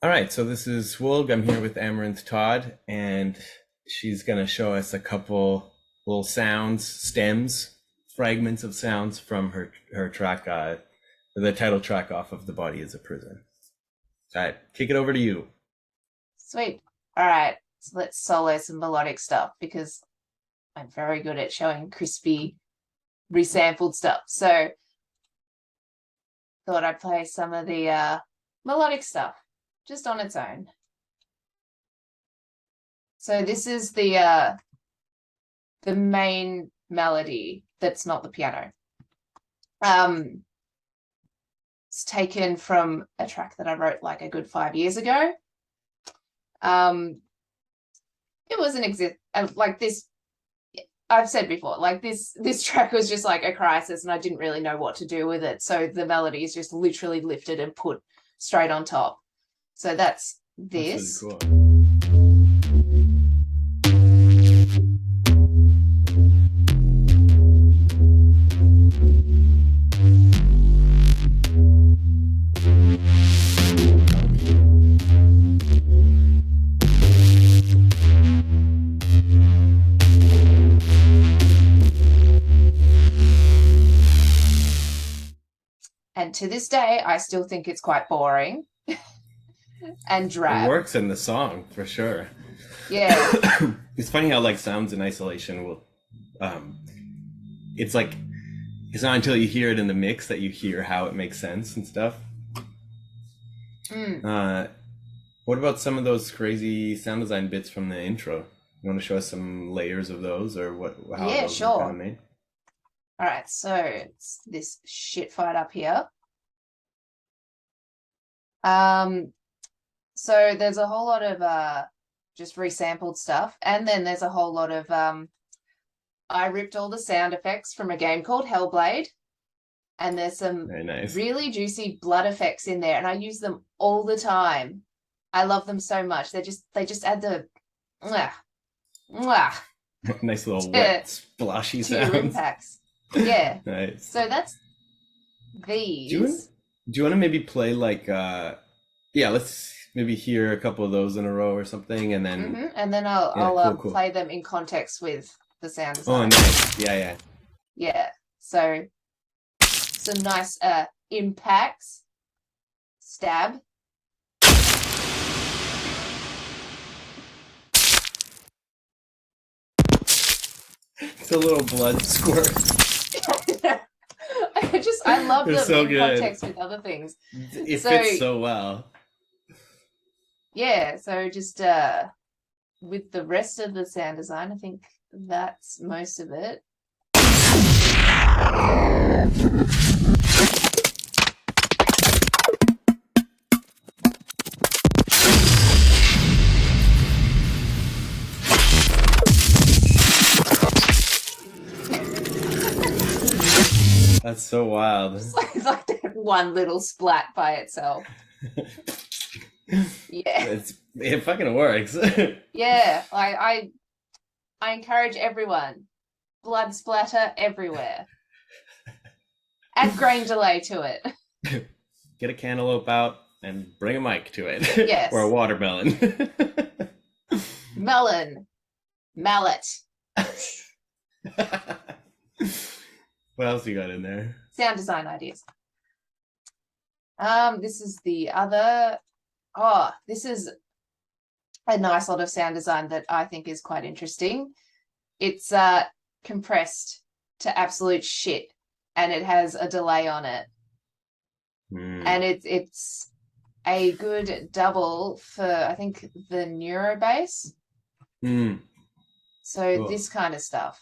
All right, so this is woulg. I'm here with Amaranth Todd, and she's going to show us a couple little sounds, stems, fragments of sounds from her track, the title track off of The Body is a Prison. All right, kick it over to you. Sweet. All right. So let's solo some melodic stuff because I'm very good at showing crispy, resampled stuff. So thought I'd play some of the melodic stuff just on its own. So this is the main melody that's not the piano. It's taken from a track that I wrote like a good 5 years ago. It was an exist like this. I've said before, like this track was just like a crisis, and I didn't really know what to do with it. So the melody is just literally lifted and put straight on top. So that's That's really this. cool. And to this day, I still think it's quite boring and It drab. works in the song for sure. Yeah. It's funny how like sounds in isolation will, um, it's like it's not until you hear it in the mix that you hear how it makes sense and stuff. Mm. Uh, what about some of those crazy sound design bits from the intro? You want to show us some layers of those, or what? How Yeah, those were kind of sure. made? All right. So it's this shit fight up here. Um, so there's a whole lot of just resampled stuff, and then there's a whole lot of I ripped all the sound effects from a game called Hellblade, and there's some Very nice. really juicy blood effects in there, and I use them all the time. I love them so much. They just add the mwah, mwah, Nice little to, wet splashy to your sounds. impacts. Yeah. Nice. So that's Do you want, these. do you want to maybe play like yeah, let's maybe hear a couple of those in a row or something, and then And then I'll yeah, I'll cool, cool. play them in context with the sound Oh, design. nice. Yeah, yeah. Yeah. So some nice impacts, stab. It's a little blood squirt. I love They're them so in good. context with other things. It So fits so well. yeah, so just with the rest of the sound design, I think that's most of it. That's so wild. It's like that one little splat by itself. Yeah. It fucking works. Yeah. I encourage everyone. Blood splatter everywhere. Add grain delay to it. Get a cantaloupe out and bring a mic to it, or a Yes. watermelon. Melon. Mallet. What else you got in there? Sound design ideas. This is the other. Oh, this is a nice lot of sound design that I think is quite interesting. It's compressed to absolute shit, and it has a delay on it, Hmm. and it's a good double for I think the neuro bass. Hmm. So Cool. this kind of stuff.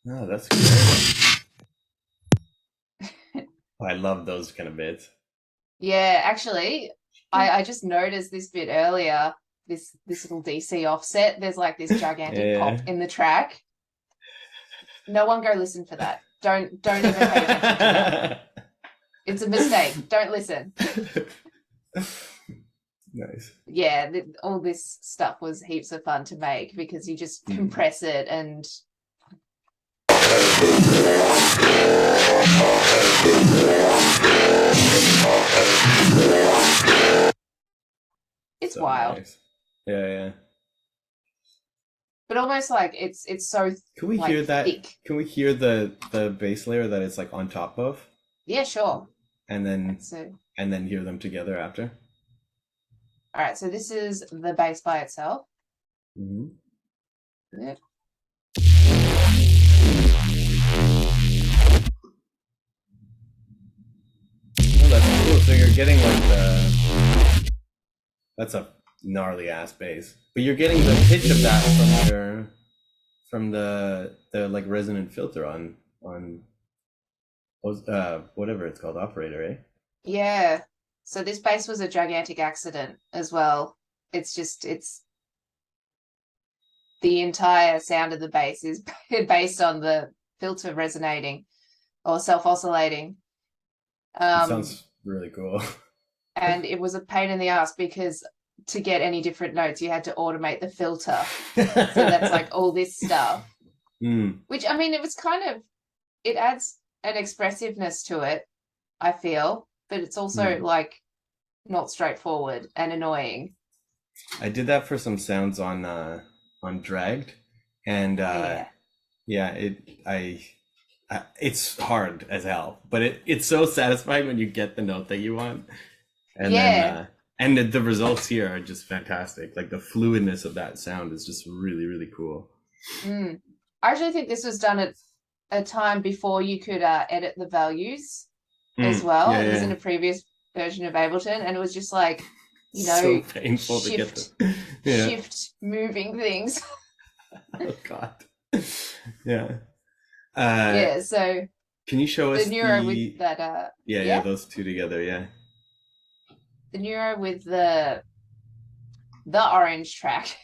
Oh, that's great. Oh, I love those kind of bits. Yeah, actually, I just noticed this bit earlier. This little DC offset. There's like this gigantic pop Yeah. in the track. No one go listen for that. Don't even pay attention to that. It's a mistake. Don't listen. Nice. Yeah, all this stuff was heaps of fun to make because you just compress it and it's So wild. nice. Yeah, yeah. But almost like it's so Can we like hear that? thick. Can we hear the base layer that it's like on top of, Yeah, sure. and then So hear them together after? all right, so this is the bass by itself. Mm-hmm. Yep. Oh, that's cool. So you're getting like that's a gnarly ass bass, but you're getting the pitch of that from the like resonant filter on whatever it's called, operator, eh? Yeah. So this bass was a gigantic accident as well. It's the entire sound of the bass is based on the filter resonating or self-oscillating. It Um, sounds really cool. and it was a pain in the ass because to get any different notes, you had to automate the filter. So that's like all this stuff, which I mean, it was kind of, it adds an expressiveness to it, I feel, but it's also like not straightforward and annoying. I did that for some sounds on Dragged, and Yeah. yeah, it's hard as hell, but it's so satisfying when you get the note that you want, and then Yeah. and the results here are just fantastic. Like the fluidness of that sound is just really, really cool. I actually think this was done at a time before you could edit the values as well. Yeah, It was yeah. in a previous version of Ableton, and it was just like, So painful to get shift, the yeah. shift moving things. Oh God. Yeah. Yeah, so Can you show the us Neuro with the that yeah, yeah, those two together, yeah. the Neuro with the orange track.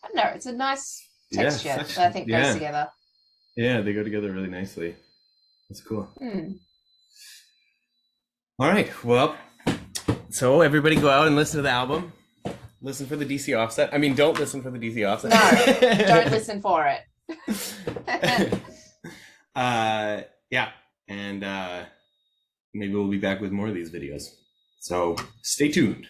I don't know, it's a nice Yeah, texture that I think goes together. Yeah, they go together really nicely. That's cool. Hmm. All right. Well, so everybody go out and listen to the album. Listen for the DC offset. I mean, don't listen for the DC offset. No, don't listen for it. Yeah, and maybe we'll be back with more of these videos. So stay tuned.